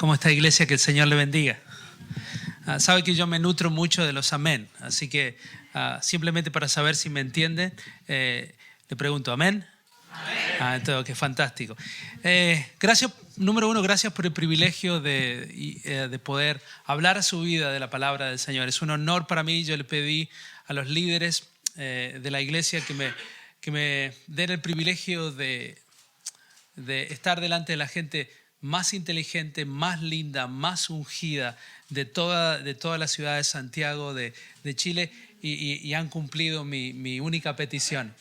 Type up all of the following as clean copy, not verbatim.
¿Cómo está, iglesia? Que el Señor le bendiga. Sabe que yo me nutro mucho de los amén, así que simplemente para saber si me entienden, le pregunto, ¿amén? Entonces, qué fantástico. Gracias, número uno, gracias por el privilegio de poder hablar a su vida de la palabra del Señor. Es un honor para mí. Yo le pedí a los líderes de la iglesia que me den el privilegio de estar delante de la gente más inteligente, más linda, más ungida de toda la ciudad de Santiago, de Chile, y han cumplido mi única petición.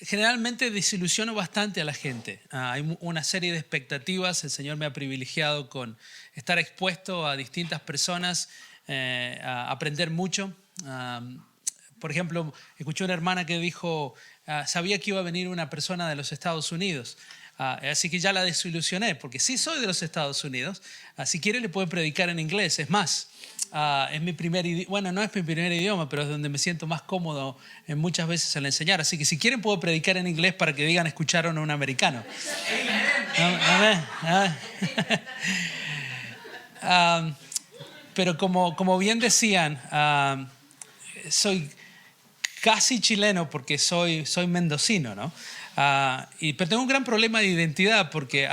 Generalmente desilusiono bastante a la gente. Hay una serie de expectativas. El Señor me ha privilegiado con estar expuesto a distintas personas, a aprender mucho. Por ejemplo, escuché una hermana que dijo, sabía que iba a venir una persona de los Estados Unidos. Así que ya la desilusioné, porque sí soy de los Estados Unidos. Si quiere le puedo predicar en inglés. Es más, es mi primer idioma. Bueno, no es mi primer idioma, pero es donde me siento más cómodo muchas veces al enseñar. Así que si quieren puedo predicar en inglés para que digan escucharon a un americano. Amén. Pero como bien decían, soy casi chileno porque soy mendocino, ¿no? Pero tengo un gran problema de identidad porque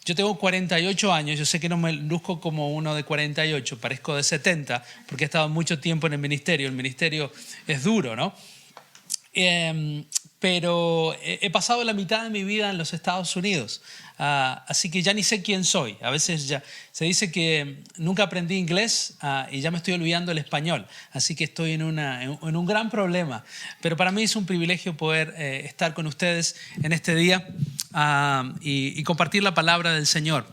yo tengo 48 años, yo sé que no me luzco como uno de 48, parezco de 70 porque he estado mucho tiempo en el ministerio es duro, ¿no? Pero he pasado la mitad de mi vida en los Estados Unidos, así que ya ni sé quién soy. A veces ya se dice que nunca aprendí inglés y ya me estoy olvidando el español, así que estoy en un gran problema. Pero para mí es un privilegio poder estar con ustedes en este día y compartir la palabra del Señor.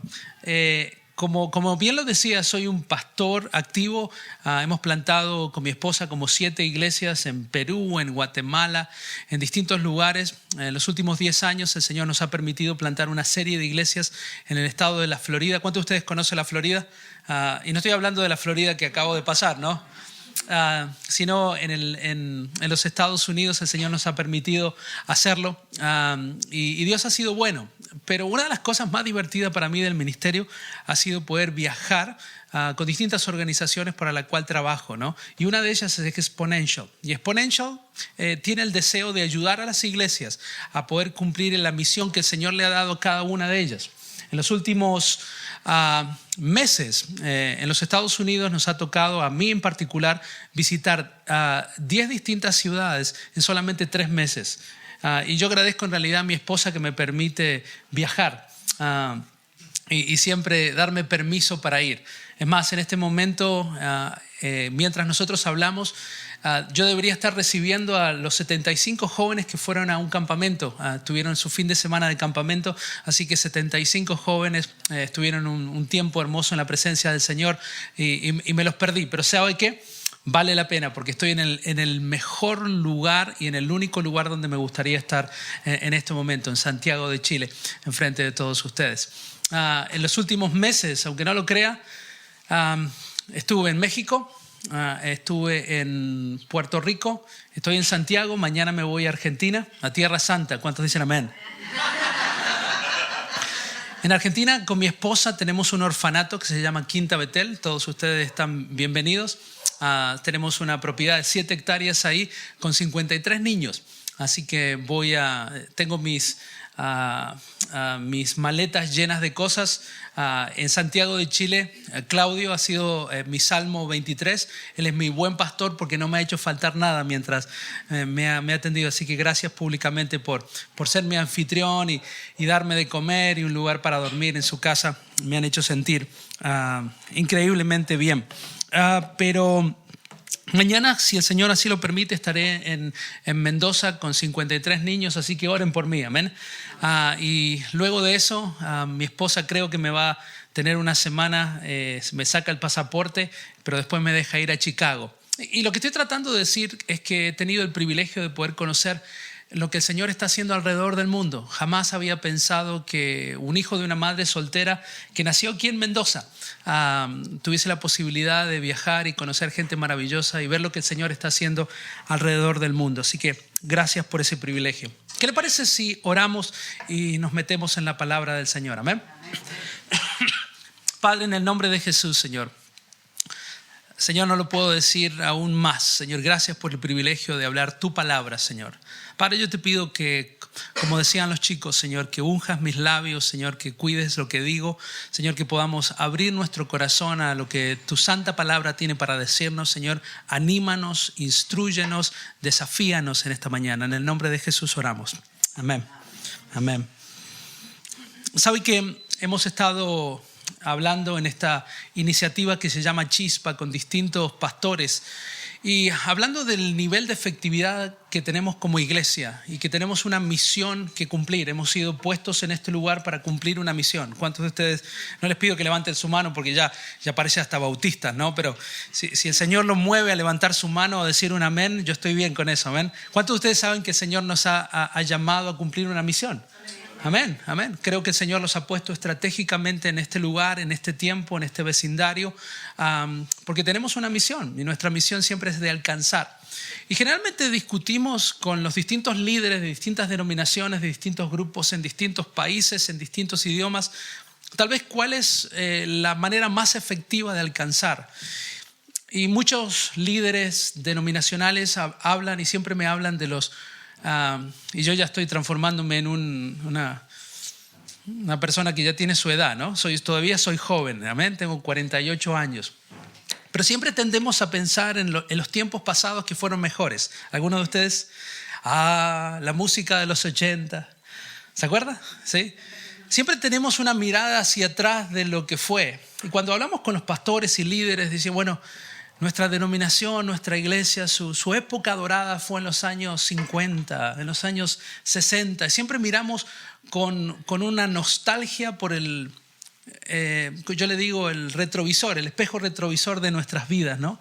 Como bien lo decía, soy un pastor activo. Hemos plantado con mi esposa como 7 iglesias en Perú, en Guatemala, en distintos lugares. En los últimos 10 años el Señor nos ha permitido plantar una serie de iglesias en el estado de la Florida. ¿Cuántos de ustedes conocen la Florida? Y no estoy hablando de la Florida que acabo de pasar, ¿no? Sino en los Estados Unidos el Señor nos ha permitido hacerlo y Dios ha sido bueno. Pero una de las cosas más divertidas para mí del ministerio ha sido poder viajar con distintas organizaciones para las cuales trabajo, ¿no? Y una de ellas es Exponential. Y Exponential tiene el deseo de ayudar a las iglesias a poder cumplir la misión que el Señor le ha dado a cada una de ellas. En los últimos meses en los Estados Unidos nos ha tocado, a mí en particular, visitar 10 distintas ciudades en solamente 3 meses. Y yo agradezco en realidad a mi esposa que me permite viajar y siempre darme permiso para ir. Es más, en este momento, mientras nosotros hablamos, yo debería estar recibiendo a los 75 jóvenes que fueron a un campamento. Tuvieron su fin de semana de campamento, así que 75 jóvenes estuvieron un tiempo hermoso en la presencia del Señor y me los perdí. Pero ¿sabe qué? Vale la pena porque estoy en el mejor lugar y en el único lugar donde me gustaría estar en este momento, en Santiago de Chile, enfrente de todos ustedes. En los últimos meses, aunque no lo crea, estuve en México, estuve en Puerto Rico, estoy en Santiago, mañana me voy a Argentina, a Tierra Santa. ¿Cuántos dicen amén? En Argentina, con mi esposa, tenemos un orfanato que se llama Quinta Betel. Todos ustedes están bienvenidos. Tenemos una propiedad de 7 hectáreas ahí con 53 niños. Así que tengo mis maletas llenas de cosas. En Santiago de Chile, Claudio ha sido mi Salmo 23. Él es mi buen pastor porque no me ha hecho faltar nada mientras me ha atendido. Así que gracias públicamente por ser mi anfitrión y darme de comer y un lugar para dormir en su casa. Me han hecho sentir increíblemente bien. Pero mañana, si el Señor así lo permite, estaré en Mendoza con 53 niños, así que oren por mí, amén. Y luego de eso, mi esposa creo que me va a tener una semana, me saca el pasaporte, pero después me deja ir a Chicago. Y lo que estoy tratando de decir es que he tenido el privilegio de poder conocer lo que el Señor está haciendo alrededor del mundo. Jamás había pensado que un hijo de una madre soltera que nació aquí en Mendoza tuviese la posibilidad de viajar y conocer gente maravillosa y ver lo que el Señor está haciendo alrededor del mundo. Así que gracias por ese privilegio. ¿Qué le parece si oramos y nos metemos en la palabra del Señor? Amén. Padre, en el nombre de Jesús, Señor. Señor, no lo puedo decir aún más. Señor, gracias por el privilegio de hablar tu palabra, Señor. Padre, yo te pido que, como decían los chicos, Señor, que unjas mis labios, Señor, que cuides lo que digo, Señor, que podamos abrir nuestro corazón a lo que tu santa palabra tiene para decirnos, Señor. Anímanos, instrúyenos, desafíanos en esta mañana. En el nombre de Jesús oramos. Amén. Amén. ¿Sabe que hemos estado hablando en esta iniciativa que se llama Chispa con distintos pastores y hablando del nivel de efectividad que tenemos como iglesia y que tenemos una misión que cumplir? Hemos sido puestos en este lugar para cumplir una misión. ¿Cuántos de ustedes? No les pido que levanten su mano porque ya parece hasta bautistas, ¿no? Pero si el Señor los mueve a levantar su mano o a decir un amén, yo estoy bien con eso, amén. ¿Cuántos de ustedes saben que el Señor nos ha llamado a cumplir una misión? Amén, amén. Creo que el Señor los ha puesto estratégicamente en este lugar, en este tiempo, en este vecindario, porque tenemos una misión y nuestra misión siempre es de alcanzar. Y generalmente discutimos con los distintos líderes de distintas denominaciones, de distintos grupos, en distintos países, en distintos idiomas, tal vez cuál es la manera más efectiva de alcanzar. Y muchos líderes denominacionales hablan y siempre me hablan de los... y yo ya estoy transformándome en una persona que ya tiene su edad, ¿no? Todavía soy joven, amén, tengo 48 años. Pero siempre tendemos a pensar en los tiempos pasados que fueron mejores. ¿Algunos de ustedes? La música de los 80. ¿Se acuerdan? ¿Sí? Siempre tenemos una mirada hacia atrás de lo que fue. Y cuando hablamos con los pastores y líderes, dicen, bueno, nuestra denominación, nuestra iglesia, su época dorada fue en los años 50, en los años 60. Y siempre miramos con una nostalgia por yo le digo el retrovisor, el espejo retrovisor de nuestras vidas, ¿no?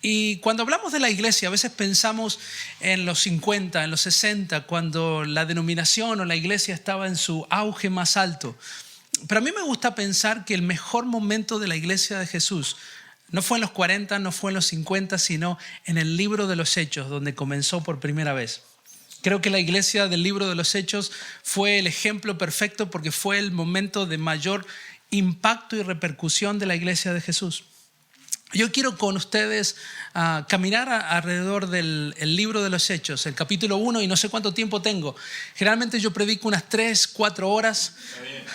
Y cuando hablamos de la iglesia, a veces pensamos en los 50, en los 60, cuando la denominación o la iglesia estaba en su auge más alto. Pero a mí me gusta pensar que el mejor momento de la iglesia de Jesús no fue en los 40, no fue en los 50, sino en el libro de los Hechos, donde comenzó por primera vez. Creo que la iglesia del libro de los Hechos fue el ejemplo perfecto porque fue el momento de mayor impacto y repercusión de la iglesia de Jesús. Yo quiero con ustedes caminar alrededor del libro de los Hechos, el capítulo 1, y no sé cuánto tiempo tengo. Generalmente yo predico unas 3-4 horas.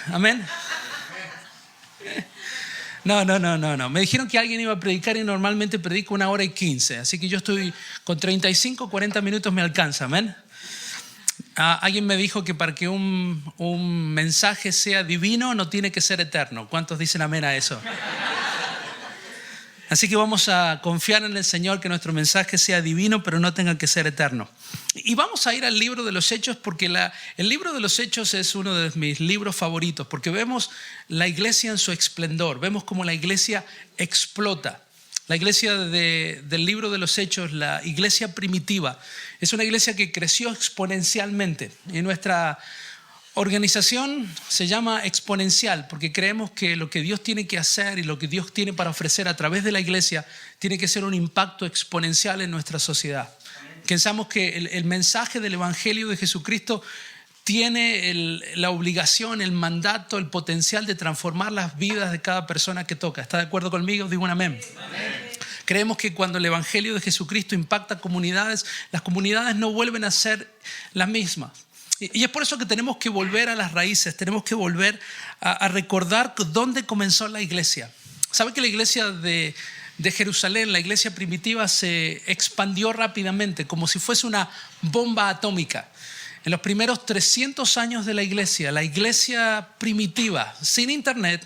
Amén. No. Me dijeron que alguien iba a predicar y normalmente predico 1 hora y 15. Así que yo estoy con 35-40 minutos me alcanza. Amén. Alguien me dijo que para que un mensaje sea divino no tiene que ser eterno. ¿Cuántos dicen amén a eso? Así que vamos a confiar en el Señor que nuestro mensaje sea divino, pero no tenga que ser eterno. Y vamos a ir al libro de los Hechos porque el libro de los Hechos es uno de mis libros favoritos, porque vemos la iglesia en su esplendor, vemos cómo la iglesia explota. La iglesia del libro de los Hechos, la iglesia primitiva, es una iglesia que creció exponencialmente. Y nuestra organización se llama Exponencial porque creemos que lo que Dios tiene que hacer y lo que Dios tiene para ofrecer a través de la iglesia tiene que ser un impacto exponencial en nuestra sociedad. Pensamos que el mensaje del Evangelio de Jesucristo tiene la obligación, el mandato, el potencial de transformar las vidas de cada persona que toca. ¿Está de acuerdo conmigo? Digo un amén. Amén. Creemos que cuando el Evangelio de Jesucristo impacta comunidades, las comunidades no vuelven a ser las mismas. Y es por eso que tenemos que volver a las raíces, tenemos que volver a recordar dónde comenzó la iglesia. ¿Sabe que la iglesia de Jerusalén, la iglesia primitiva, se expandió rápidamente como si fuese una bomba atómica? En los primeros 300 años de la iglesia primitiva, sin internet,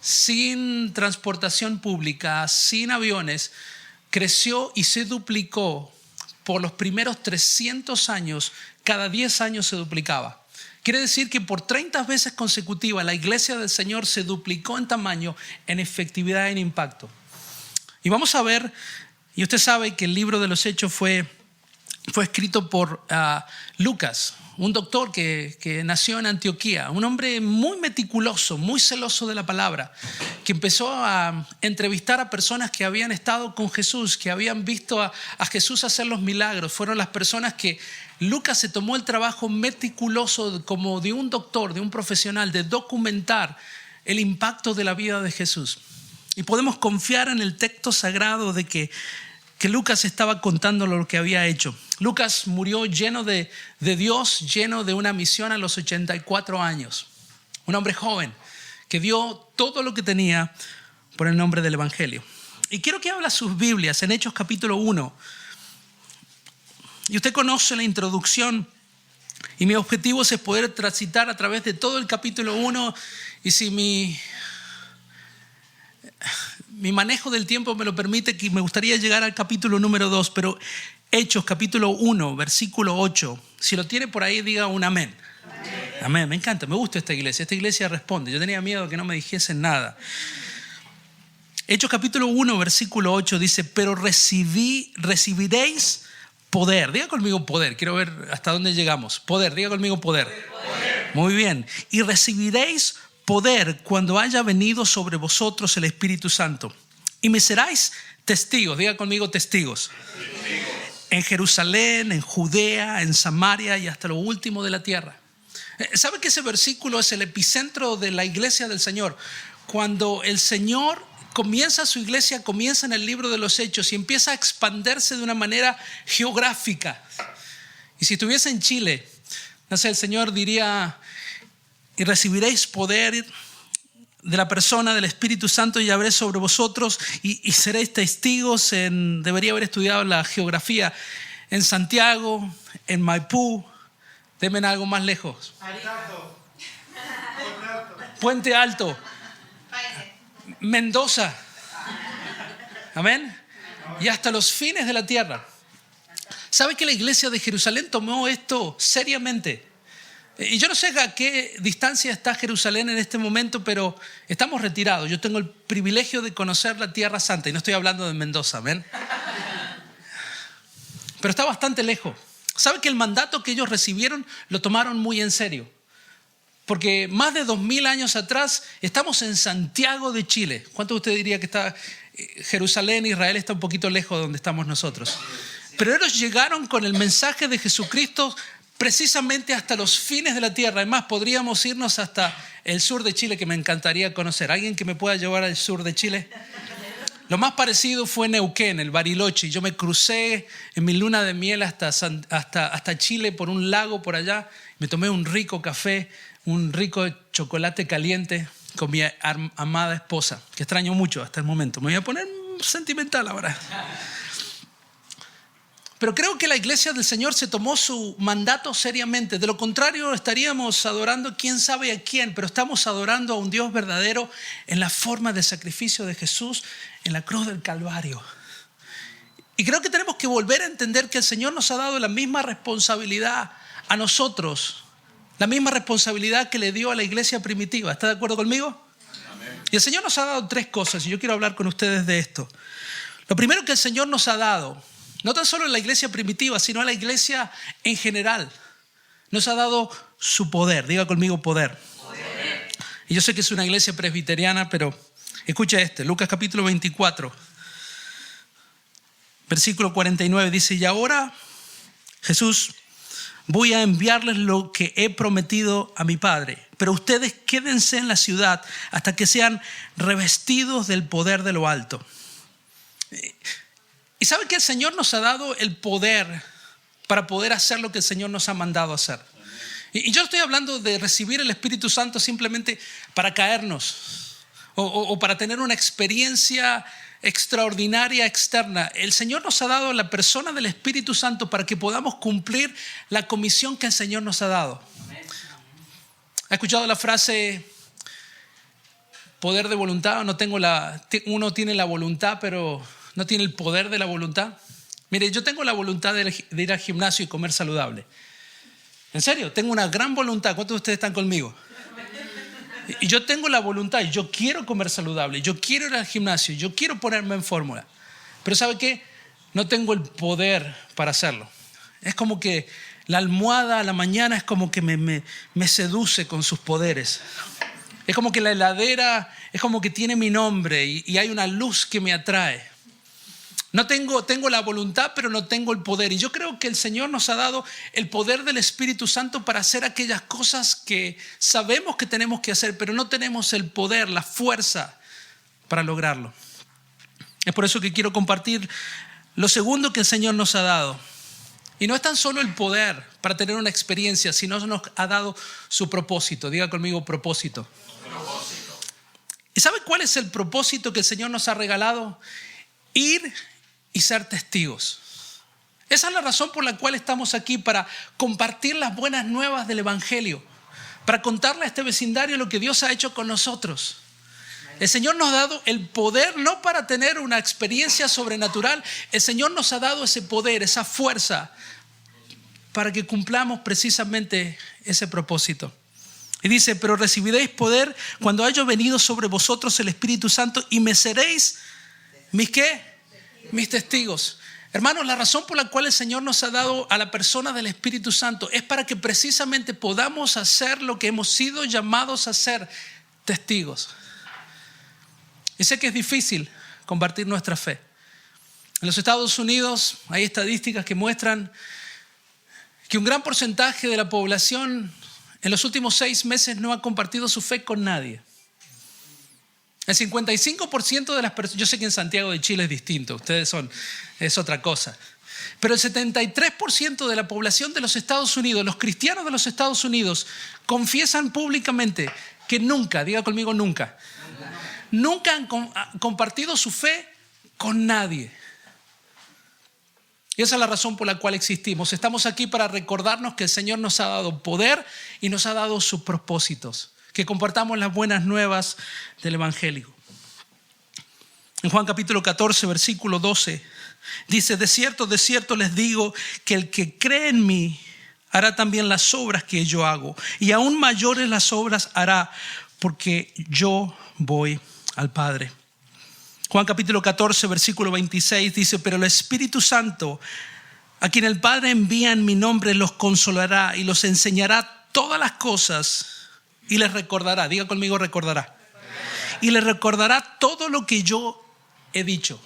sin transportación pública, sin aviones, creció y se duplicó por los primeros 300 años. Cada 10 años se duplicaba. Quiere decir que por 30 veces consecutivas la iglesia del Señor se duplicó en tamaño, en efectividad, en impacto. Y vamos a ver, y usted sabe que el libro de los Hechos fue fue escrito por Lucas, un doctor que nació en Antioquía, un hombre muy meticuloso, muy celoso de la palabra, que empezó a entrevistar a personas que habían estado con Jesús, que habían visto a Jesús hacer los milagros. Fueron las personas que Lucas se tomó el trabajo meticuloso como de un doctor, de un profesional, de documentar el impacto de la vida de Jesús. Y podemos confiar en el texto sagrado de que Lucas estaba contando lo que había hecho. Lucas murió lleno de Dios, lleno de una misión a los 84 años. Un hombre joven que dio todo lo que tenía por el nombre del Evangelio. Y quiero que abra sus Biblias en Hechos capítulo 1. Y usted conoce la introducción. Y mi objetivo es poder transitar a través de todo el capítulo 1. Y si mi manejo del tiempo me lo permite, que me gustaría llegar al capítulo número 2, pero Hechos capítulo 1, versículo 8. Si lo tiene por ahí, diga un amén. Amén, me encanta, me gusta esta iglesia responde. Yo tenía miedo que no me dijesen nada. Hechos capítulo 1, versículo 8 dice, pero recibiréis poder. Diga conmigo poder, quiero ver hasta dónde llegamos. Poder, diga conmigo poder. Poder. Muy bien, y recibiréis poder cuando haya venido sobre vosotros el Espíritu Santo. Y me seráis testigos, diga conmigo testigos. En Jerusalén, en Judea, en Samaria y hasta lo último de la tierra. ¿Sabe que ese versículo es el epicentro de la iglesia del Señor? Cuando el Señor comienza su iglesia, comienza en el libro de los Hechos y empieza a expandirse de una manera geográfica. Y si estuviese en Chile, no sé, el Señor diría, y recibiréis poder de la persona del Espíritu Santo y habré sobre vosotros y seréis testigos debería haber estudiado la geografía, en Santiago, en Maipú, denme algo más lejos. Puente Alto, Mendoza, amén, y hasta los fines de la tierra. ¿Sabe que la iglesia de Jerusalén tomó esto seriamente? Y yo no sé a qué distancia está Jerusalén en este momento, pero estamos retirados. Yo tengo el privilegio de conocer la Tierra Santa y no estoy hablando de Mendoza, amén. Pero está bastante lejos. ¿Sabe que el mandato que ellos recibieron lo tomaron muy en serio? Porque más de 2000 años atrás estamos en Santiago de Chile. ¿Cuánto usted diría que está Jerusalén, Israel está un poquito lejos de donde estamos nosotros? Pero ellos llegaron con el mensaje de Jesucristo precisamente hasta los fines de la tierra. Además, podríamos irnos hasta el sur de Chile, que me encantaría conocer. ¿Alguien que me pueda llevar al sur de Chile? Lo más parecido fue Neuquén, el Bariloche. Yo me crucé en mi luna de miel hasta Chile por un lago por allá. Me tomé un rico café, un rico chocolate caliente con mi amada esposa, que extraño mucho hasta el momento. Me voy a poner sentimental ahora. Pero creo que la iglesia del Señor se tomó su mandato seriamente. De lo contrario, estaríamos adorando quién sabe a quién, pero estamos adorando a un Dios verdadero en la forma de sacrificio de Jesús en la cruz del Calvario. Y creo que tenemos que volver a entender que el Señor nos ha dado la misma responsabilidad a nosotros, la misma responsabilidad que le dio a la iglesia primitiva. ¿Está de acuerdo conmigo? Amén. Y el Señor nos ha dado 3 cosas y yo quiero hablar con ustedes de esto. Lo primero que el Señor nos ha dado, no tan solo a la iglesia primitiva, sino a la iglesia en general, nos ha dado su poder. Diga conmigo poder. Poder. Y yo sé que es una iglesia presbiteriana, pero escucha Lucas capítulo 24, versículo 49, dice, y ahora, Jesús, voy a enviarles lo que he prometido a mi Padre, pero ustedes quédense en la ciudad hasta que sean revestidos del poder de lo alto. Y sabe que el Señor nos ha dado el poder para poder hacer lo que el Señor nos ha mandado hacer. Y yo estoy hablando de recibir el Espíritu Santo simplemente para caernos o para tener una experiencia extraordinaria externa. El Señor nos ha dado la persona del Espíritu Santo para que podamos cumplir la comisión que el Señor nos ha dado. ¿Ha escuchado la frase poder de voluntad? Uno tiene la voluntad, pero no tiene el poder de la voluntad. Mire, yo tengo la voluntad de ir al gimnasio y comer saludable. En serio, tengo una gran voluntad. ¿Cuántos de ustedes están conmigo? Y yo tengo la voluntad, yo quiero comer saludable, yo quiero ir al gimnasio, yo quiero ponerme en fórmula. Pero ¿sabe qué? No tengo el poder para hacerlo. Es como que la almohada a la mañana es como que me seduce con sus poderes. Es como que la heladera es como que tiene mi nombre y hay una luz que me atrae. No tengo la voluntad, pero no tengo el poder. Y yo creo que el Señor nos ha dado el poder del Espíritu Santo para hacer aquellas cosas que sabemos que tenemos que hacer, pero no tenemos el poder, la fuerza para lograrlo. Es por eso que quiero compartir lo segundo que el Señor nos ha dado. Y no es tan solo el poder para tener una experiencia, sino nos ha dado su propósito. Diga conmigo propósito. ¿Y sabe cuál es el propósito que el Señor nos ha regalado? Ir y ser testigos. Esa es la razón por la cual estamos aquí, para compartir las buenas nuevas del Evangelio, para contarle a este vecindario lo que Dios ha hecho con nosotros. El Señor nos ha dado el poder no para tener una experiencia sobrenatural. El Señor nos ha dado ese poder, esa fuerza, para que cumplamos precisamente ese propósito. Y dice, pero recibiréis poder cuando haya venido sobre vosotros el Espíritu Santo y me seréis, ¿mis qué? Mis testigos. Hermanos, la razón por la cual el Señor nos ha dado a la persona del Espíritu Santo es para que precisamente podamos hacer lo que hemos sido llamados a hacer, testigos. Y sé que es difícil compartir nuestra fe. En los Estados Unidos hay estadísticas que muestran que un gran porcentaje de la población en los últimos 6 meses no ha compartido su fe con nadie. El 55% de las personas, yo sé que en Santiago de Chile es distinto, es otra cosa, pero el 73% de la población de los Estados Unidos, los cristianos de los Estados Unidos, confiesan públicamente que nunca, diga conmigo nunca han compartido su fe con nadie. Y esa es la razón por la cual existimos. Estamos aquí para recordarnos que el Señor nos ha dado poder y nos ha dado sus propósitos. Que compartamos las buenas nuevas del Evangelio. En Juan capítulo 14, versículo 12, dice, de cierto les digo que el que cree en mí hará también las obras que yo hago, y aún mayores las obras hará, porque yo voy al Padre. Juan capítulo 14, versículo 26 dice, pero el Espíritu Santo, a quien el Padre envía en mi nombre, los consolará y los enseñará todas las cosas y les recordará, diga conmigo recordará, y les recordará todo lo que yo he dicho.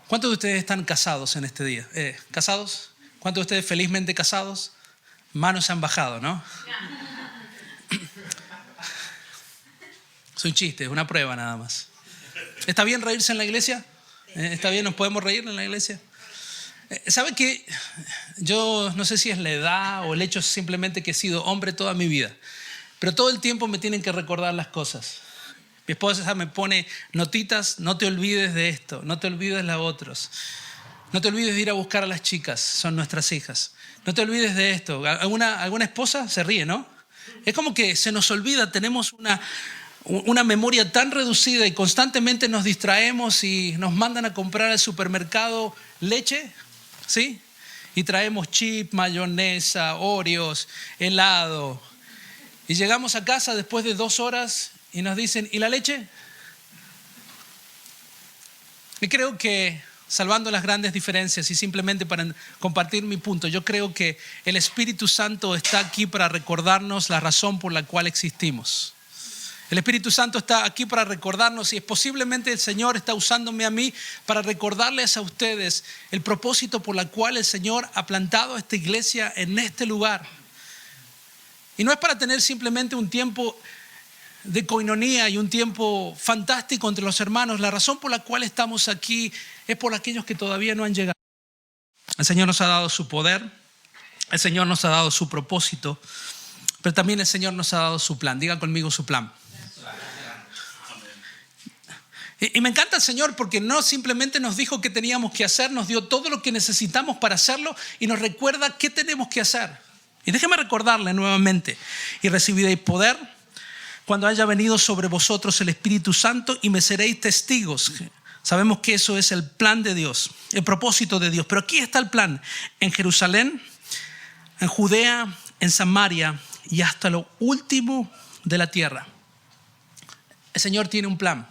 ¿Cuántos de ustedes están casados en este día? ¿Casados? ¿Cuántos de ustedes felizmente casados? Manos se han bajado, ¿no? Es un chiste, es una prueba nada más. ¿Está bien reírse en la iglesia? ¿Está bien? ¿Nos podemos reír en la iglesia? ¿Sabe qué? Yo no sé si es la edad o el hecho simplemente que he sido hombre toda mi vida, pero todo el tiempo me tienen que recordar las cosas. Mi esposa me pone notitas, no te olvides de esto, no te olvides de los otros, no te olvides de ir a buscar a las chicas, son nuestras hijas, no te olvides de esto. ¿Alguna esposa se ríe, no? Es como que se nos olvida, tenemos una memoria tan reducida y constantemente nos distraemos y nos mandan a comprar al supermercado leche, ¿sí? Y traemos chip, mayonesa, Oreos, helado. Y llegamos a casa después de 2 horas y nos dicen, ¿y la leche? Y creo que, salvando las grandes diferencias y simplemente para compartir mi punto, yo creo que el Espíritu Santo está aquí para recordarnos la razón por la cual existimos. El Espíritu Santo está aquí para recordarnos, y es posiblemente el Señor está usándome a mí para recordarles a ustedes el propósito por el cual el Señor ha plantado esta iglesia en este lugar. Y no es para tener simplemente un tiempo de coinonía y un tiempo fantástico entre los hermanos. La razón por la cual estamos aquí es por aquellos que todavía no han llegado. El Señor nos ha dado su poder, el Señor nos ha dado su propósito, pero también el Señor nos ha dado su plan. Diga conmigo su plan. Y me encanta el Señor porque no simplemente nos dijo qué teníamos que hacer, nos dio todo lo que necesitamos para hacerlo y nos recuerda qué tenemos que hacer. Y déjeme recordarle nuevamente, y recibiréis poder cuando haya venido sobre vosotros el Espíritu Santo y me seréis testigos. Sabemos que eso es el plan de Dios, el propósito de Dios. Pero aquí está el plan: en Jerusalén, en Judea, en Samaria y hasta lo último de la tierra. El Señor tiene un plan.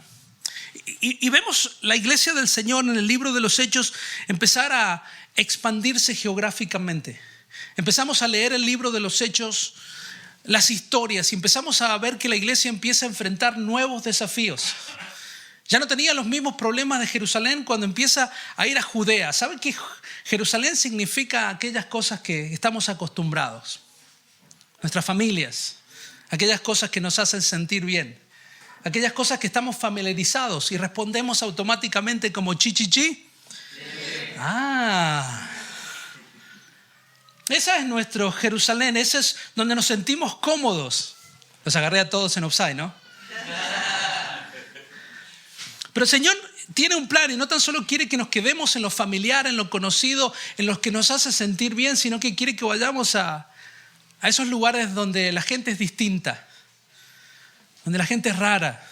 Y vemos la iglesia del Señor en el libro de los Hechos empezar a expandirse geográficamente. Empezamos a leer el libro de los Hechos, las historias, y empezamos a ver que la iglesia empieza a enfrentar nuevos desafíos. Ya no tenía los mismos problemas de Jerusalén cuando empieza a ir a Judea. ¿Saben que Jerusalén significa aquellas cosas que estamos acostumbrados? Nuestras familias, aquellas cosas que nos hacen sentir bien, aquellas cosas que estamos familiarizados y respondemos automáticamente como chi, chi, chi. Esa es nuestro Jerusalén, ese es donde nos sentimos cómodos. Los agarré a todos en offside, ¿no? Pero el Señor tiene un plan y no tan solo quiere que nos quedemos en lo familiar, en lo conocido, en lo que nos hace sentir bien, sino que quiere que vayamos a esos lugares donde la gente es distinta, donde la gente es rara,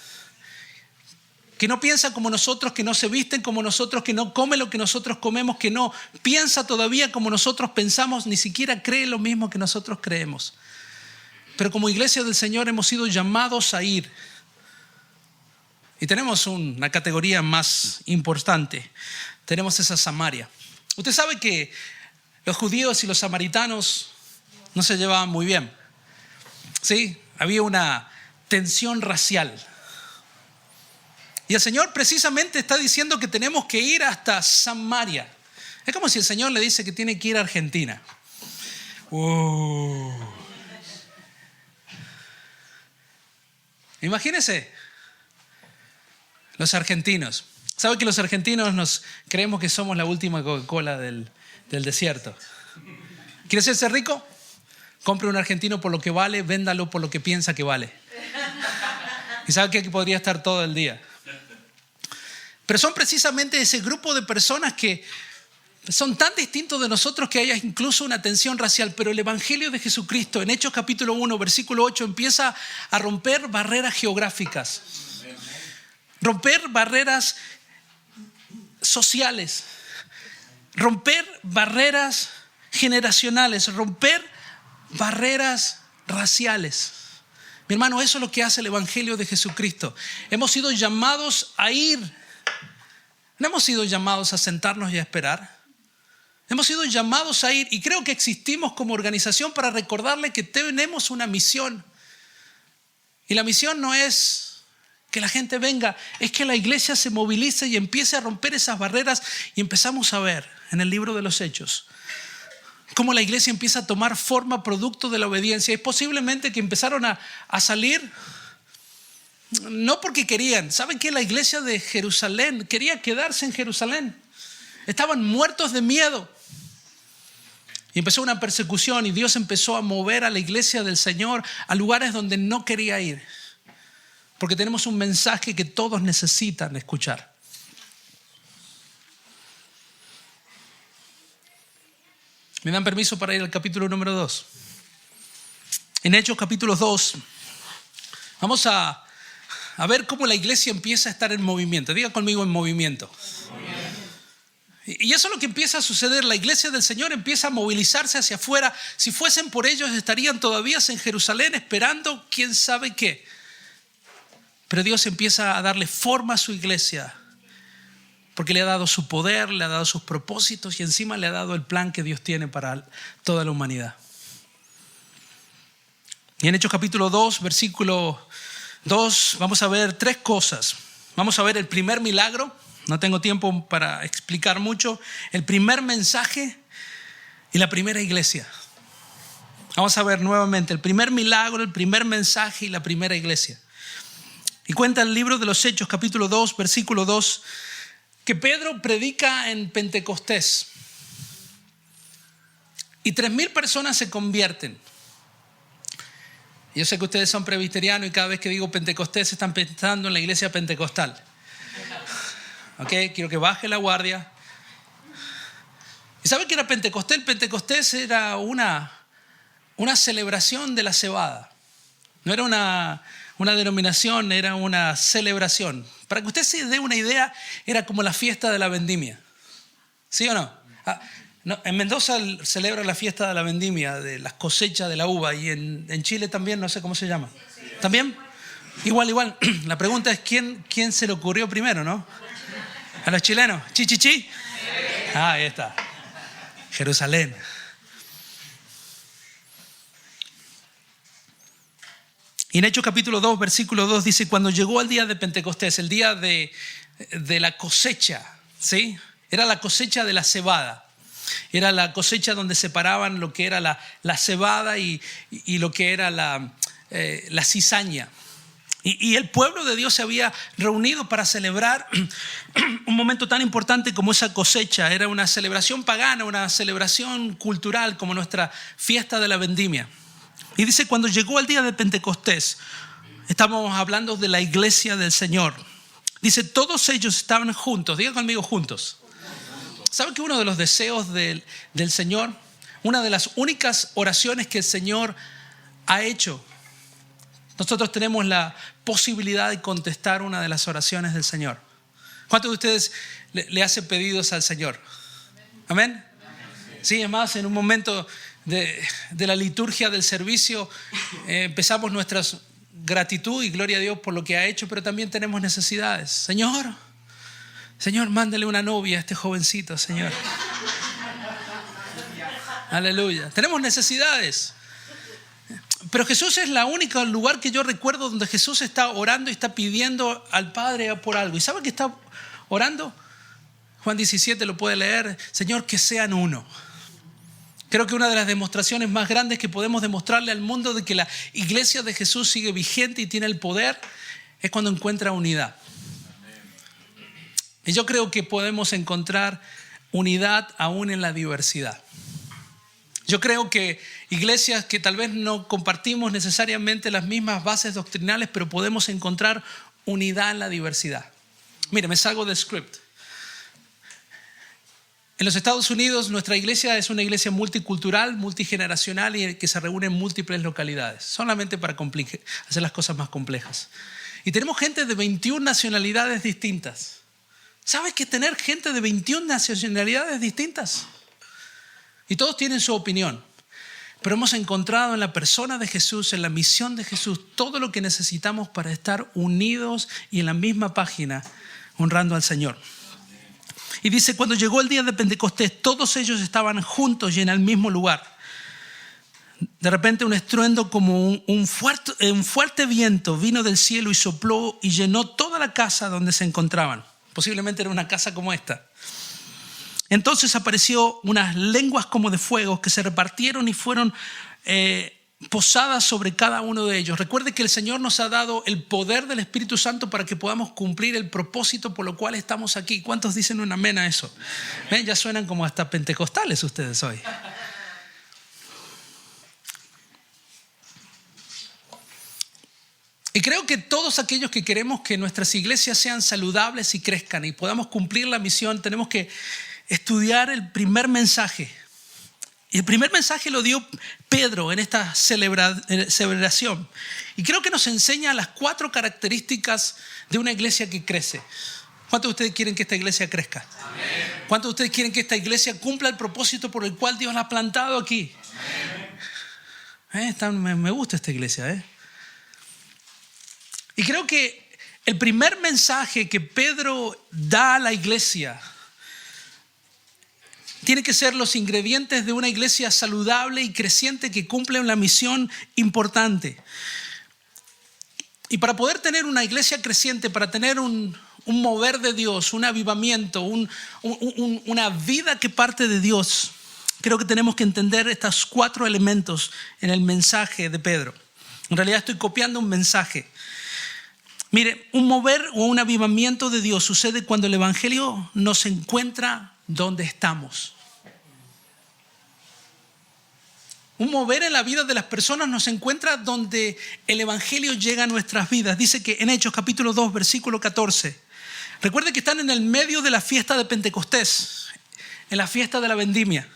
que no piensa como nosotros, que no se visten como nosotros, que no come lo que nosotros comemos, que no piensa todavía como nosotros pensamos, ni siquiera cree lo mismo que nosotros creemos. Pero como iglesia del Señor hemos sido llamados a ir. Y tenemos una categoría más importante. Tenemos esa Samaria. Usted sabe que los judíos y los samaritanos no se llevaban muy bien. ¿Sí? Había una tensión racial. Y el Señor precisamente está diciendo que tenemos que ir hasta Samaria. Es como si el Señor le dice que tiene que ir a Argentina. Imagínese los argentinos. ¿Sabe que los argentinos nos creemos que somos la última Coca-Cola del desierto? ¿Quiere hacerse rico? Compre un argentino por lo que vale, véndalo por lo que piensa que vale. ¿Y sabe que aquí podría estar todo el día? Pero son precisamente ese grupo de personas que son tan distintos de nosotros que haya incluso una tensión racial. Pero el Evangelio de Jesucristo en Hechos capítulo 1, versículo 8 empieza a romper barreras geográficas. Romper barreras sociales. Romper barreras generacionales. Romper barreras raciales. Mi hermano, eso es lo que hace el Evangelio de Jesucristo. Hemos sido llamados a ir. No hemos sido llamados a sentarnos y a esperar. Hemos sido llamados a ir, y creo que existimos como organización para recordarle que tenemos una misión. Y la misión no es que la gente venga, es que la iglesia se movilice y empiece a romper esas barreras. Y empezamos a ver en el libro de los Hechos cómo la iglesia empieza a tomar forma producto de la obediencia. Y posiblemente que empezaron a salir no porque querían. ¿Saben qué? La iglesia de Jerusalén quería quedarse en Jerusalén. Estaban muertos de miedo. Y empezó una persecución y Dios empezó a mover a la iglesia del Señor a lugares donde no quería ir. Porque tenemos un mensaje que todos necesitan escuchar. ¿Me dan permiso para ir al capítulo número 2? En Hechos capítulo 2 vamos a ver cómo la iglesia empieza a estar en movimiento. Diga conmigo, en movimiento. Y eso es lo que empieza a suceder. La iglesia del Señor empieza a movilizarse hacia afuera. Si fuesen por ellos, estarían todavía en Jerusalén esperando quién sabe qué. Pero Dios empieza a darle forma a su iglesia, porque le ha dado su poder, le ha dado sus propósitos y encima le ha dado el plan que Dios tiene para toda la humanidad. Y en Hechos capítulo 2, versículo 2, vamos a ver tres cosas. Vamos a ver el primer milagro. No tengo tiempo para explicar mucho. El primer mensaje y la primera iglesia. Vamos a ver nuevamente el primer milagro, el primer mensaje y la primera iglesia. Y cuenta el libro de los Hechos, capítulo 2, versículo 2, que Pedro predica en Pentecostés. Y 3,000 personas se convierten. Yo sé que ustedes son presbiterianos y cada vez que digo Pentecostés están pensando en la iglesia pentecostal. ¿Ok? Quiero que baje la guardia. ¿Y saben qué era Pentecostés? Pentecostés era una celebración de la cebada. No era una denominación, era una celebración. Para que usted se dé una idea, era como la fiesta de la vendimia. ¿Sí o no? No, en Mendoza celebra la fiesta de la vendimia, de las cosechas de la uva, y en Chile también, no sé cómo se llama. ¿También? Igual. La pregunta es ¿quién se le ocurrió primero, no? ¿A los chilenos? ¿Chi? Ahí está. Jerusalén. Y en Hechos capítulo 2, versículo 2 dice, cuando llegó el día de Pentecostés, el día de la cosecha, ¿sí? Era la cosecha de la cebada. Era la cosecha donde separaban lo que era la cebada y lo que era la cizaña. Y el pueblo de Dios se había reunido para celebrar un momento tan importante como esa cosecha. Era una celebración pagana, una celebración cultural como nuestra fiesta de la vendimia. Y dice, cuando llegó el día de Pentecostés, estamos hablando de la iglesia del Señor. Dice, todos ellos estaban juntos. Diga conmigo, juntos. ¿Sabe que uno de los deseos del Señor, una de las únicas oraciones que el Señor ha hecho, nosotros tenemos la posibilidad de contestar una de las oraciones del Señor? ¿Cuántos de ustedes le hacen pedidos al Señor? ¿Amén? Sí, es más, en un momento de la liturgia del servicio empezamos nuestra gratitud y gloria a Dios por lo que ha hecho, pero también tenemos necesidades. Señor, mándale una novia a este jovencito, Señor. Aleluya. Tenemos necesidades. Pero Jesús es el único lugar que yo recuerdo donde Jesús está orando y está pidiendo al Padre por algo. ¿Y sabe qué está orando? Juan 17 lo puede leer. Señor, que sean uno. Creo que una de las demostraciones más grandes que podemos demostrarle al mundo de que la iglesia de Jesús sigue vigente y tiene el poder es cuando encuentra unidad. Y yo creo que podemos encontrar unidad aún en la diversidad. Yo creo que iglesias que tal vez no compartimos necesariamente las mismas bases doctrinales, pero podemos encontrar unidad en la diversidad. Mire, me salgo del script. En los Estados Unidos, nuestra iglesia es una iglesia multicultural, multigeneracional y que se reúne en múltiples localidades, solamente para hacer las cosas más complejas. Y tenemos gente de 21 nacionalidades distintas. ¿Sabes que tener gente de 21 nacionalidades distintas? Y todos tienen su opinión. Pero hemos encontrado en la persona de Jesús, en la misión de Jesús, todo lo que necesitamos para estar unidos y en la misma página, honrando al Señor. Y dice, cuando llegó el día de Pentecostés, todos ellos estaban juntos y en el mismo lugar. De repente un estruendo como un fuerte viento vino del cielo y sopló y llenó toda la casa donde se encontraban. Posiblemente era una casa como esta. Entonces apareció unas lenguas como de fuego que se repartieron y fueron posadas sobre cada uno de ellos. Recuerde que el Señor nos ha dado el poder del Espíritu Santo para que podamos cumplir el propósito por lo cual estamos aquí. ¿Cuántos dicen un amén a eso? ¿Ven? Ya suenan como hasta pentecostales ustedes hoy. Y creo que todos aquellos que queremos que nuestras iglesias sean saludables y crezcan y podamos cumplir la misión, tenemos que estudiar el primer mensaje. Y el primer mensaje lo dio Pedro en esta celebración. Y creo que nos enseña las 4 características de una iglesia que crece. ¿Cuántos de ustedes quieren que esta iglesia crezca? Amén. ¿Cuántos de ustedes quieren que esta iglesia cumpla el propósito por el cual Dios la ha plantado aquí? Me gusta esta iglesia, Y creo que el primer mensaje que Pedro da a la iglesia tiene que ser los ingredientes de una iglesia saludable y creciente que cumple una misión importante. Y para poder tener una iglesia creciente, para tener un mover de Dios, un avivamiento, una vida que parte de Dios, creo que tenemos que entender estos 4 elementos en el mensaje de Pedro. En realidad estoy copiando un mensaje. Mire, un mover o un avivamiento de Dios sucede cuando el evangelio nos encuentra donde estamos. Un mover en la vida de las personas nos encuentra donde el evangelio llega a nuestras vidas. Dice que en Hechos capítulo 2, versículo 14. Recuerde que están en el medio de la fiesta de Pentecostés, en la fiesta de la vendimia.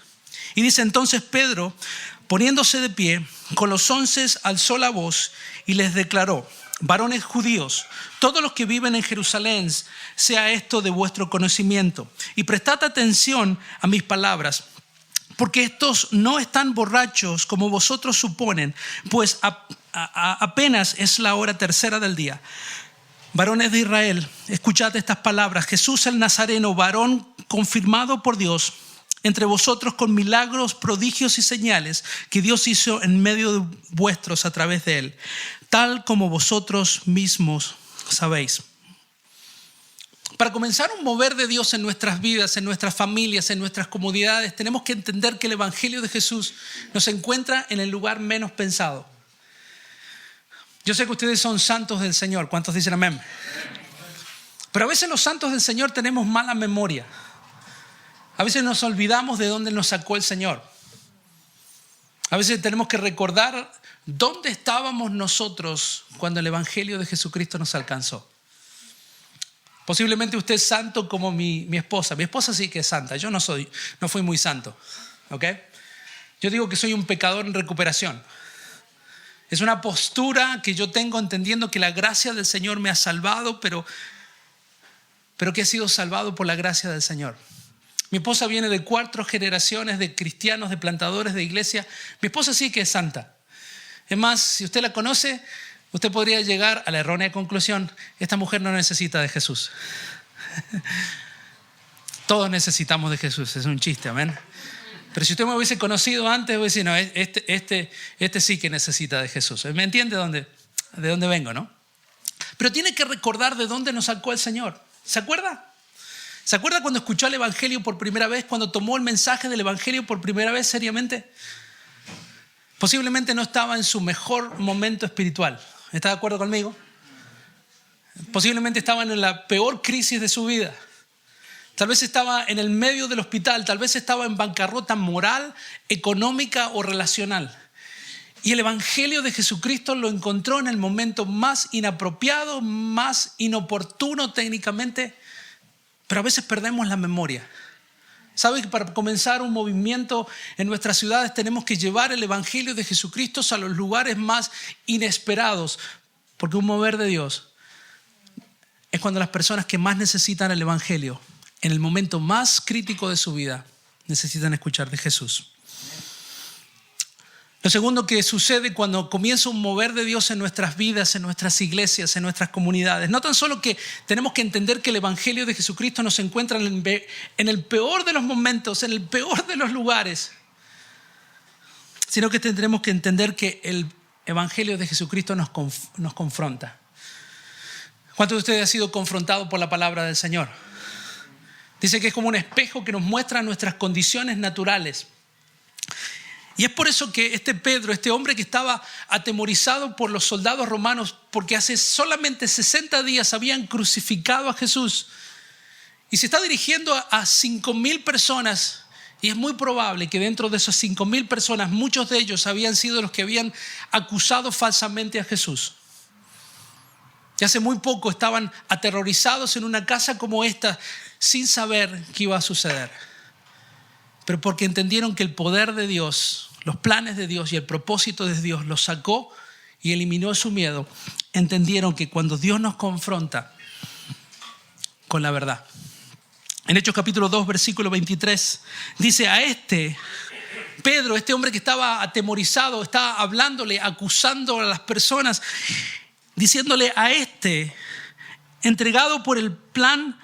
Y dice entonces Pedro, poniéndose de pie, con los 11 alzó la voz y les declaró: varones judíos, todos los que viven en Jerusalén, sea esto de vuestro conocimiento. Y prestad atención a mis palabras, porque estos no están borrachos como vosotros suponen, pues apenas es la hora tercera del día. Varones de Israel, escuchad estas palabras. Jesús el Nazareno, varón confirmado por Dios entre vosotros con milagros, prodigios y señales que Dios hizo en medio de vuestros a través de él, tal como vosotros mismos sabéis. Para comenzar un mover de Dios en nuestras vidas, en nuestras familias, en nuestras comunidades, tenemos que entender que el Evangelio de Jesús nos encuentra en el lugar menos pensado. Yo sé que ustedes son santos del Señor. ¿Cuántos dicen amén? Pero a veces los santos del Señor tenemos mala memoria. A veces nos olvidamos de dónde nos sacó el Señor. A veces tenemos que recordar dónde estábamos nosotros cuando el Evangelio de Jesucristo nos alcanzó. Posiblemente usted es santo como mi esposa. Mi esposa sí que es santa. Yo no fui muy santo. ¿Ok? Yo digo que soy un pecador en recuperación. Es una postura que yo tengo entendiendo que la gracia del Señor me ha salvado, pero que he sido salvado por la gracia del Señor. Mi esposa viene de 4 generaciones de cristianos, de plantadores de iglesia. Mi esposa sí que es santa. Es más, si usted la conoce, usted podría llegar a la errónea conclusión: esta mujer no necesita de Jesús. Todos necesitamos de Jesús, es un chiste, amén. Pero si usted me hubiese conocido antes, voy a decir, no, este sí que necesita de Jesús. ¿Me entiende de dónde vengo, no? Pero tiene que recordar de dónde nos sacó el Señor. ¿Se acuerda? ¿Se acuerda cuando escuchó el Evangelio por primera vez? Cuando tomó el mensaje del Evangelio por primera vez seriamente. Posiblemente no estaba en su mejor momento espiritual. ¿Está de acuerdo conmigo? Posiblemente estaba en la peor crisis de su vida. Tal vez estaba en el medio del hospital. Tal vez estaba en bancarrota moral, económica o relacional. Y el Evangelio de Jesucristo lo encontró en el momento más inapropiado, más inoportuno técnicamente. Pero a veces perdemos la memoria. ¿Sabe que para comenzar un movimiento en nuestras ciudades tenemos que llevar el Evangelio de Jesucristo a los lugares más inesperados? Porque un mover de Dios es cuando las personas que más necesitan el Evangelio, en el momento más crítico de su vida, necesitan escuchar de Jesús. Lo segundo que sucede cuando comienza un mover de Dios en nuestras vidas, en nuestras iglesias, en nuestras comunidades, no tan solo que tenemos que entender que el Evangelio de Jesucristo nos encuentra en el peor de los momentos, en el peor de los lugares, sino que tendremos que entender que el Evangelio de Jesucristo nos confronta. ¿Cuántos de ustedes han sido confrontados por la palabra del Señor? Dice que es como un espejo que nos muestra nuestras condiciones naturales. Y es por eso que Pedro, este hombre que estaba atemorizado por los soldados romanos, porque hace solamente 60 días habían crucificado a Jesús, y se está dirigiendo a 5,000 personas, y es muy probable que dentro de esas 5,000 personas, muchos de ellos habían sido los que habían acusado falsamente a Jesús. Y hace muy poco estaban aterrorizados en una casa como esta, sin saber qué iba a suceder. Pero porque entendieron que el poder de Dios, los planes de Dios y el propósito de Dios los sacó y eliminó su miedo, entendieron que cuando Dios nos confronta con la verdad. En Hechos capítulo 2, versículo 23, dice: a Pedro, este hombre que estaba atemorizado, estaba hablándole, acusando a las personas, diciéndole a entregado por el plan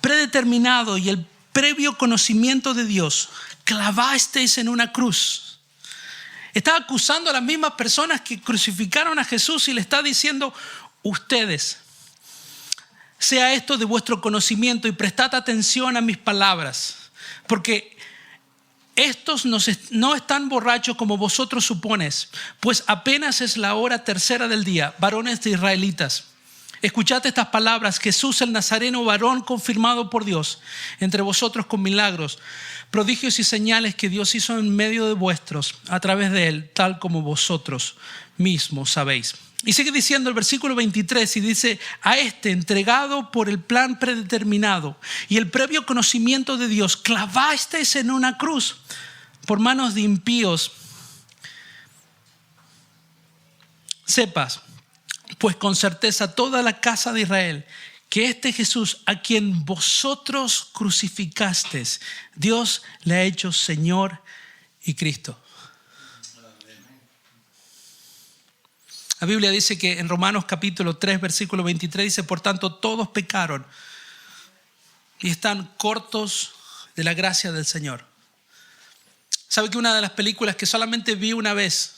predeterminado y el previo conocimiento de Dios, clavasteis en una cruz. Está acusando a las mismas personas que crucificaron a Jesús y le está diciendo: ustedes, sea esto de vuestro conocimiento y prestad atención a mis palabras, porque estos no están borrachos como vosotros suponéis, pues apenas es la hora tercera del día. Varones de israelitas, escuchad estas palabras: Jesús el Nazareno, varón confirmado por Dios entre vosotros con milagros, prodigios y señales que Dios hizo en medio de vuestros a través de él, tal como vosotros mismos sabéis. Y sigue diciendo el versículo 23 y dice: a entregado por el plan predeterminado y el previo conocimiento de Dios, clavasteis en una cruz por manos de impíos. Sepas pues con certeza toda la casa de Israel que Jesús a quien vosotros crucificasteis, Dios le ha hecho Señor y Cristo. La Biblia dice que en Romanos capítulo 3, versículo 23 dice: por tanto todos pecaron y están cortos de la gracia del Señor. ¿Sabe que una de las películas que solamente vi una vez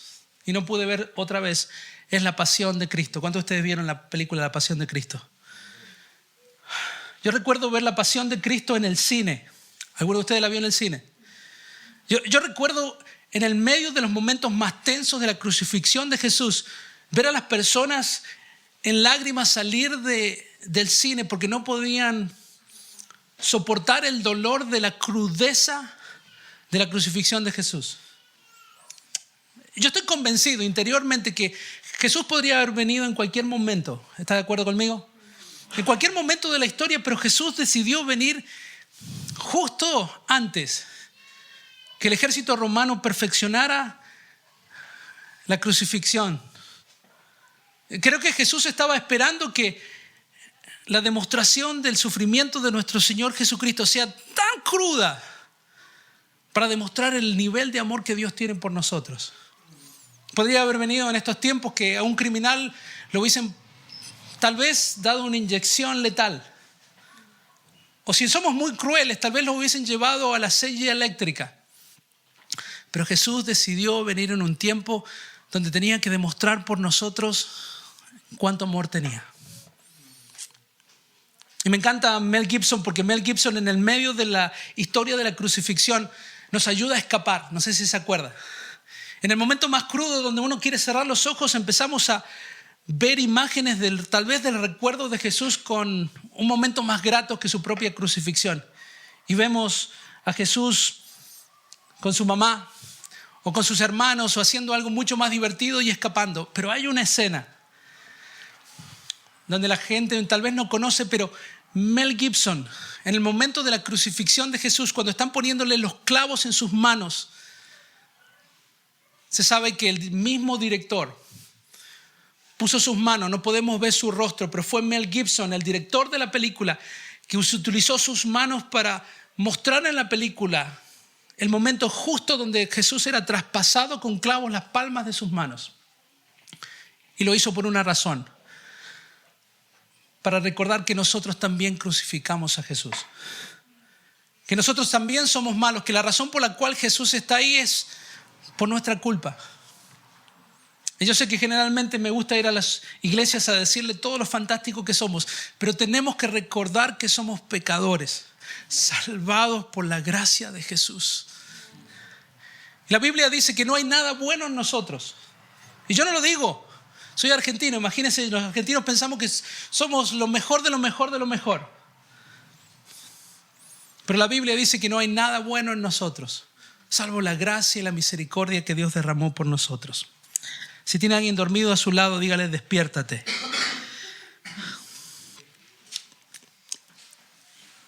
y no pude ver otra vez es La Pasión de Cristo? ¿Cuántos de ustedes vieron la película La Pasión de Cristo? Yo recuerdo ver La Pasión de Cristo en el cine. ¿Alguno de ustedes la vio en el cine? Yo recuerdo en el medio de los momentos más tensos de la crucifixión de Jesús, ver a las personas en lágrimas salir del cine porque no podían soportar el dolor de la crudeza de la crucifixión de Jesús. Yo estoy convencido interiormente que Jesús podría haber venido en cualquier momento. ¿Está de acuerdo conmigo? En cualquier momento de la historia, pero Jesús decidió venir justo antes que el ejército romano perfeccionara la crucifixión. Creo que Jesús estaba esperando que la demostración del sufrimiento de nuestro Señor Jesucristo sea tan cruda para demostrar el nivel de amor que Dios tiene por nosotros. Podría haber venido en estos tiempos que a un criminal lo hubiesen tal vez dado una inyección letal. O si somos muy crueles, tal vez lo hubiesen llevado a la silla eléctrica. Pero Jesús decidió venir en un tiempo donde tenía que demostrar por nosotros cuánto amor tenía. Y me encanta Mel Gibson porque Mel Gibson en el medio de la historia de la crucifixión nos ayuda a escapar. No sé si se acuerda. En el momento más crudo donde uno quiere cerrar los ojos, empezamos a ver imágenes tal vez del recuerdo de Jesús con un momento más grato que su propia crucifixión. Y vemos a Jesús con su mamá o con sus hermanos o haciendo algo mucho más divertido y escapando. Pero hay una escena donde la gente tal vez no conoce, pero Mel Gibson, en el momento de la crucifixión de Jesús, cuando están poniéndole los clavos en sus manos, se sabe que el mismo director puso sus manos, no podemos ver su rostro, pero fue Mel Gibson, el director de la película, que utilizó sus manos para mostrar en la película el momento justo donde Jesús era traspasado con clavos las palmas de sus manos. Y lo hizo por una razón: para recordar que nosotros también crucificamos a Jesús. Que nosotros también somos malos, que la razón por la cual Jesús está ahí es por nuestra culpa. Y yo sé que generalmente me gusta ir a las iglesias a decirle todo lo fantástico que somos, pero tenemos que recordar que somos pecadores, salvados por la gracia de Jesús. La Biblia dice que no hay nada bueno en nosotros. Y yo no lo digo. Soy argentino, imagínense, los argentinos pensamos que somos lo mejor de lo mejor de lo mejor. Pero la Biblia dice que no hay nada bueno en nosotros, salvo la gracia y la misericordia que Dios derramó por nosotros. Si tiene alguien dormido a su lado, dígale: despiértate.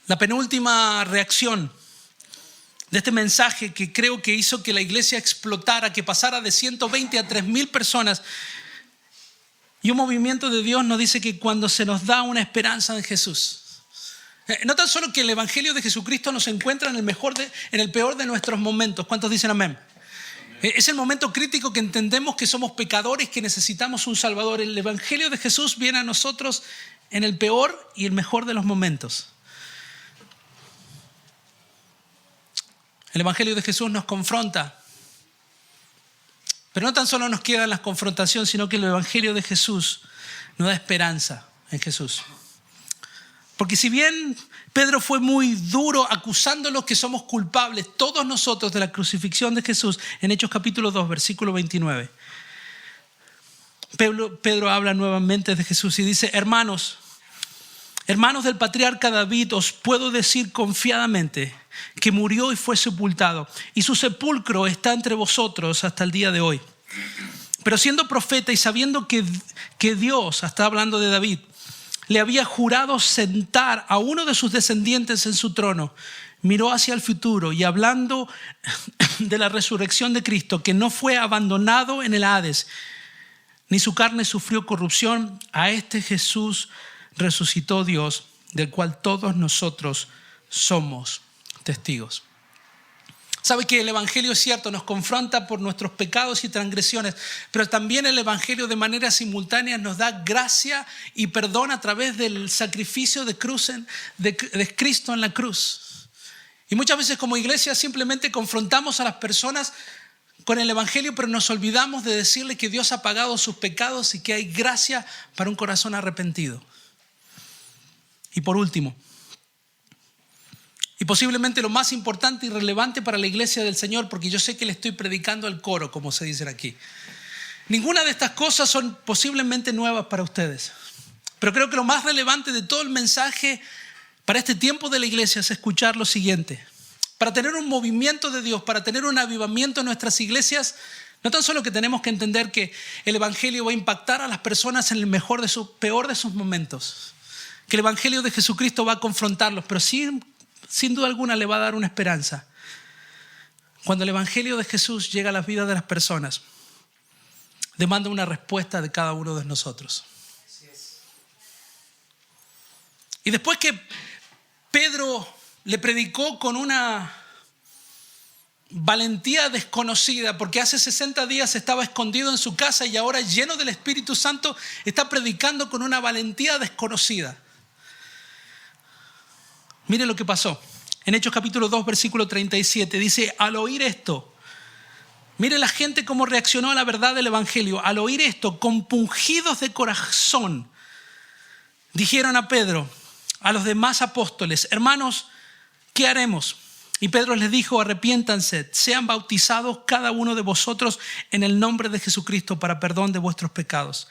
La penúltima reacción de este mensaje, que creo que hizo que la iglesia explotara, que pasara de 120 a 3,000 personas, y un movimiento de Dios nos dice que cuando se nos da una esperanza en Jesús, no tan solo que el evangelio de Jesucristo nos encuentra en el peor de nuestros momentos. ¿Cuántos dicen amén? Es el momento crítico que entendemos que somos pecadores, que necesitamos un Salvador. El evangelio de Jesús viene a nosotros en el peor y el mejor de los momentos. El evangelio de Jesús nos confronta. Pero no tan solo nos queda en la confrontación, sino que el evangelio de Jesús nos da esperanza en Jesús. Porque si bien Pedro fue muy duro acusándolos que somos culpables, todos nosotros, de la crucifixión de Jesús, en Hechos capítulo 2, versículo 29, Pedro habla nuevamente de Jesús y dice: hermanos del patriarca David, os puedo decir confiadamente que murió y fue sepultado, y su sepulcro está entre vosotros hasta el día de hoy. Pero siendo profeta y sabiendo que Dios, está hablando de David, le había jurado sentar a uno de sus descendientes en su trono, miró hacia el futuro y, hablando de la resurrección de Cristo, que no fue abandonado en el Hades, ni su carne sufrió corrupción, a este Jesús resucitó Dios, del cual todos nosotros somos testigos. Sabe que el evangelio, es cierto, nos confronta por nuestros pecados y transgresiones, pero también el evangelio de manera simultánea nos da gracia y perdón a través del sacrificio de Cristo en la cruz. Y muchas veces como iglesia simplemente confrontamos a las personas con el evangelio, pero nos olvidamos de decirle que Dios ha pagado sus pecados y que hay gracia para un corazón arrepentido. Y por último, y posiblemente lo más importante y relevante para la iglesia del Señor, porque yo sé que le estoy predicando al coro, como se dice aquí. Ninguna de estas cosas son posiblemente nuevas para ustedes. Pero creo que lo más relevante de todo el mensaje para este tiempo de la iglesia es escuchar lo siguiente. Para tener un movimiento de Dios, para tener un avivamiento en nuestras iglesias, no tan solo que tenemos que entender que el evangelio va a impactar a las personas en el peor de sus momentos, que el evangelio de Jesucristo va a confrontarlos, pero sin duda alguna le va a dar una esperanza. Cuando el evangelio de Jesús llega a las vidas de las personas, demanda una respuesta de cada uno de nosotros. Y después que Pedro le predicó con una valentía desconocida, porque hace 60 días estaba escondido en su casa y ahora, lleno del Espíritu Santo, está predicando con una valentía desconocida. Mire lo que pasó. En Hechos capítulo 2, versículo 37, dice: al oír esto, mire la gente cómo reaccionó a la verdad del evangelio. Al oír esto, compungidos de corazón, dijeron a Pedro, a los demás apóstoles: hermanos, ¿qué haremos? Y Pedro les dijo: arrepiéntanse, sean bautizados cada uno de vosotros en el nombre de Jesucristo para perdón de vuestros pecados,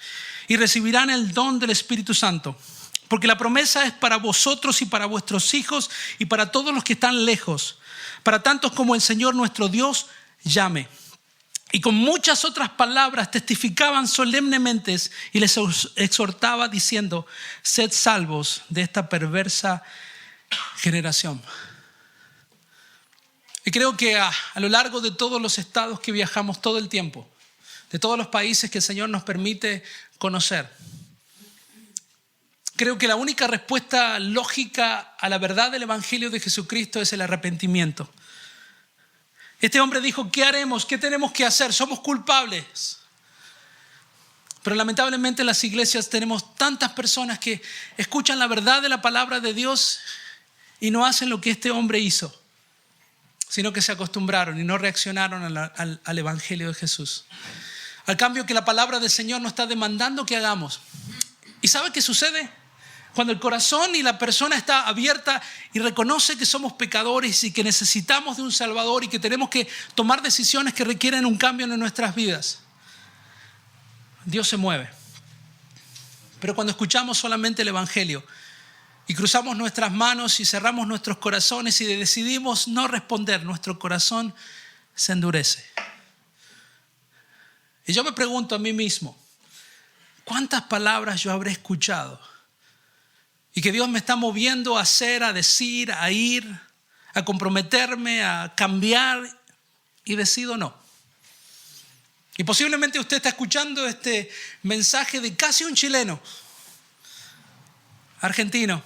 y recibirán el don del Espíritu Santo, porque la promesa es para vosotros y para vuestros hijos y para todos los que están lejos, para tantos como el Señor nuestro Dios llame. Y con muchas otras palabras testificaban solemnemente y les exhortaba diciendo: sed salvos de esta perversa generación. Y creo que a lo largo de todos los estados que viajamos todo el tiempo, de todos los países que el Señor nos permite conocer, creo que la única respuesta lógica a la verdad del evangelio de Jesucristo es el arrepentimiento. Este hombre dijo: ¿qué haremos? ¿Qué tenemos que hacer? Somos culpables. Pero lamentablemente en las iglesias tenemos tantas personas que escuchan la verdad de la palabra de Dios y no hacen lo que este hombre hizo, sino que se acostumbraron y no reaccionaron al evangelio de Jesús. Al cambio que la palabra del Señor nos está demandando que hagamos. ¿Y sabe qué sucede? Cuando el corazón y la persona está abierta y reconoce que somos pecadores y que necesitamos de un Salvador y que tenemos que tomar decisiones que requieren un cambio en nuestras vidas, Dios se mueve. Pero cuando escuchamos solamente el evangelio y cruzamos nuestras manos y cerramos nuestros corazones y decidimos no responder, nuestro corazón se endurece. Y yo me pregunto a mí mismo: ¿cuántas palabras yo habré escuchado? Y que Dios me está moviendo a hacer, a decir, a ir, a comprometerme, a cambiar, y decido no. Y posiblemente usted está escuchando este mensaje de casi un chileno, argentino,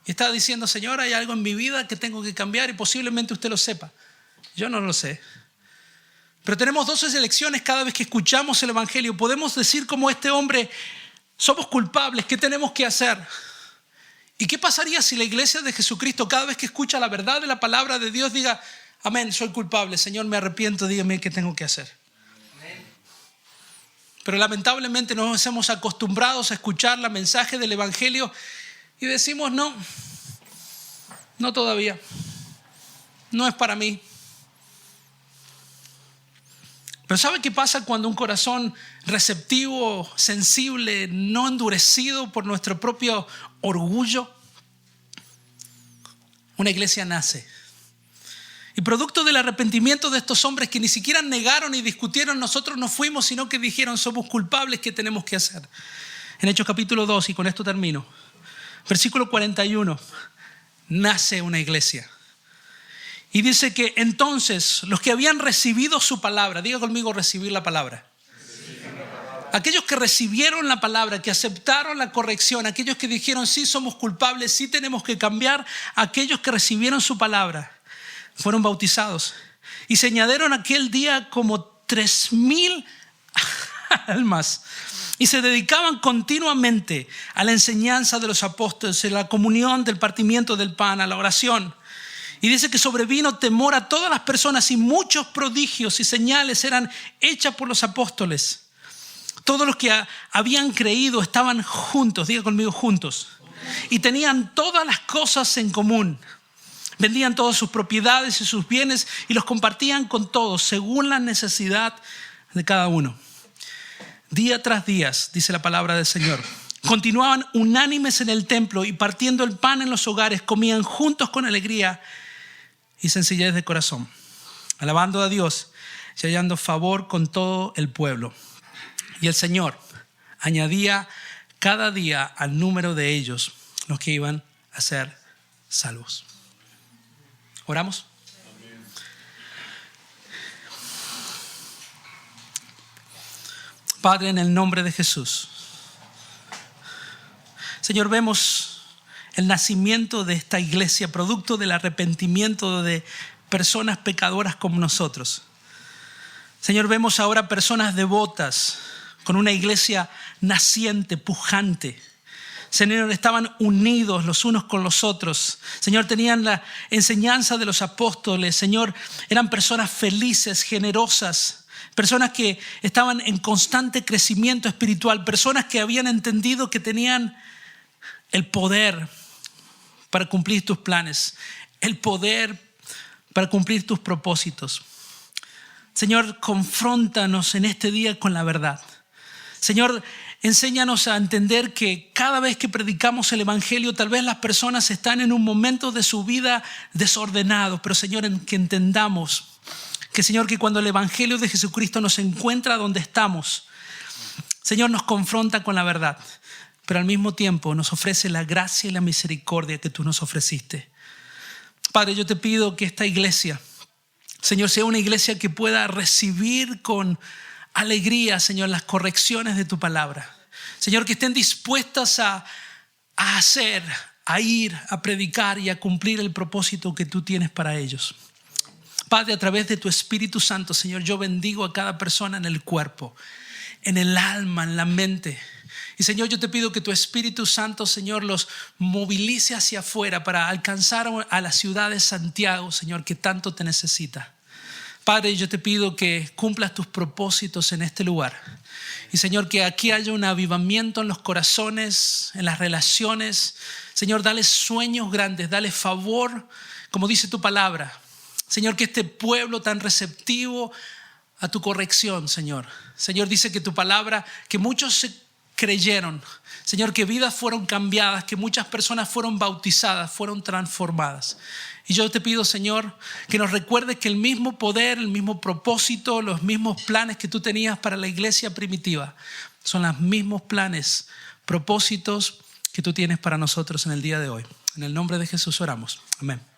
y está diciendo: Señor, hay algo en mi vida que tengo que cambiar, y posiblemente usted lo sepa. Yo no lo sé. Pero tenemos dos elecciones cada vez que escuchamos el evangelio. Podemos decir como este hombre: somos culpables, ¿qué tenemos que hacer? ¿Y qué pasaría si la iglesia de Jesucristo, cada vez que escucha la verdad de la palabra de Dios, diga: amén, soy culpable, Señor, me arrepiento, dígame qué tengo que hacer? Amén. Pero lamentablemente nos hemos acostumbrado a escuchar el mensaje del evangelio y decimos: no todavía, no es para mí. Pero ¿sabe qué pasa cuando un corazón receptivo, sensible, no endurecido por nuestro propio orgullo? Una iglesia nace. Y producto del arrepentimiento de estos hombres que ni siquiera negaron ni discutieron, nosotros no fuimos, sino que dijeron: somos culpables, ¿qué tenemos que hacer? En Hechos capítulo 2, y con esto termino, versículo 41, nace una iglesia. Y dice que entonces los que habían recibido su palabra, diga conmigo: recibir la palabra. Aquellos que recibieron la palabra, que aceptaron la corrección, aquellos que dijeron: sí, somos culpables, sí tenemos que cambiar, aquellos que recibieron su palabra fueron bautizados. Y se añadieron aquel día como 3,000 almas. Y se dedicaban continuamente a la enseñanza de los apóstoles, a la comunión, del partimiento del pan, a la oración. Y dice que sobrevino temor a todas las personas y muchos prodigios y señales eran hechas por los apóstoles. Todos los que habían creído estaban juntos, diga conmigo juntos, y tenían todas las cosas en común. Vendían todas sus propiedades y sus bienes y los compartían con todos según la necesidad de cada uno. Día tras día, dice la palabra del Señor, continuaban unánimes en el templo y partiendo el pan en los hogares, comían juntos con alegría y sencillez de corazón, alabando a Dios y hallando favor con todo el pueblo. Y el Señor añadía cada día al número de ellos los que iban a ser salvos. ¿Oramos? Padre, en el nombre de Jesús, Señor, vemos el nacimiento de esta iglesia, producto del arrepentimiento de personas pecadoras como nosotros. Señor, vemos ahora personas devotas con una iglesia naciente, pujante. Señor, estaban unidos los unos con los otros. Señor, tenían la enseñanza de los apóstoles. Señor, eran personas felices, generosas, personas que estaban en constante crecimiento espiritual, personas que habían entendido que tenían el poder para cumplir tus planes, el poder para cumplir tus propósitos. Señor, confróntanos en este día con la verdad. Señor, enséñanos a entender que cada vez que predicamos el evangelio, tal vez las personas están en un momento de su vida desordenados, pero Señor, que entendamos que Señor, que cuando el evangelio de Jesucristo nos encuentra donde estamos, Señor, nos confronta con la verdad, pero al mismo tiempo nos ofrece la gracia y la misericordia que tú nos ofreciste. Padre, yo te pido que esta iglesia, Señor, sea una iglesia que pueda recibir con alegría, Señor, las correcciones de tu palabra. Señor, que estén dispuestas a hacer, a ir, a predicar y a cumplir el propósito que tú tienes para ellos. Padre, a través de tu Espíritu Santo, Señor, yo bendigo a cada persona en el cuerpo, en el alma, en la mente. Y Señor, yo te pido que tu Espíritu Santo, Señor, los movilice hacia afuera para alcanzar a la ciudad de Santiago, Señor, que tanto te necesita. Padre, yo te pido que cumplas tus propósitos en este lugar. Y Señor, que aquí haya un avivamiento en los corazones, en las relaciones. Señor, dale sueños grandes, dale favor, como dice tu palabra. Señor, que este pueblo tan receptivo a tu corrección, Señor. Señor, dice que tu palabra, que muchos se creyeron. Señor, que vidas fueron cambiadas, que muchas personas fueron bautizadas, fueron transformadas. Y yo te pido, Señor, que nos recuerdes que el mismo poder, el mismo propósito, los mismos planes que tú tenías para la iglesia primitiva son los mismos planes, propósitos que tú tienes para nosotros en el día de hoy. En el nombre de Jesús oramos. Amén.